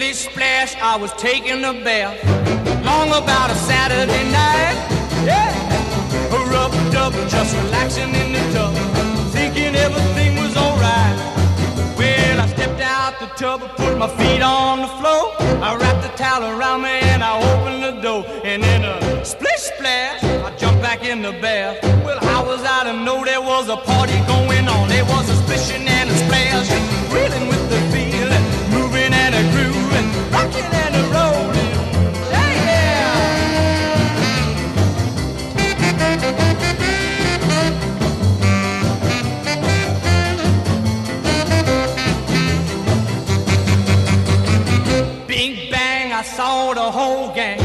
Splish splash, I was taking a bath, long about a Saturday night. Yeah, rubbed up, just relaxing in the tub, thinking everything was alright. Well, I stepped out the tub, put my feet on the floor, I wrapped the towel around me and I opened the door. And in a splish splash, I jumped back in the bath. Well, how was I to know there was a party going on? There was a splishing and a splash, reeling with the feeling, moving and a grooving, rocking and a rolling. Yeah! Bing bang, I saw the whole gang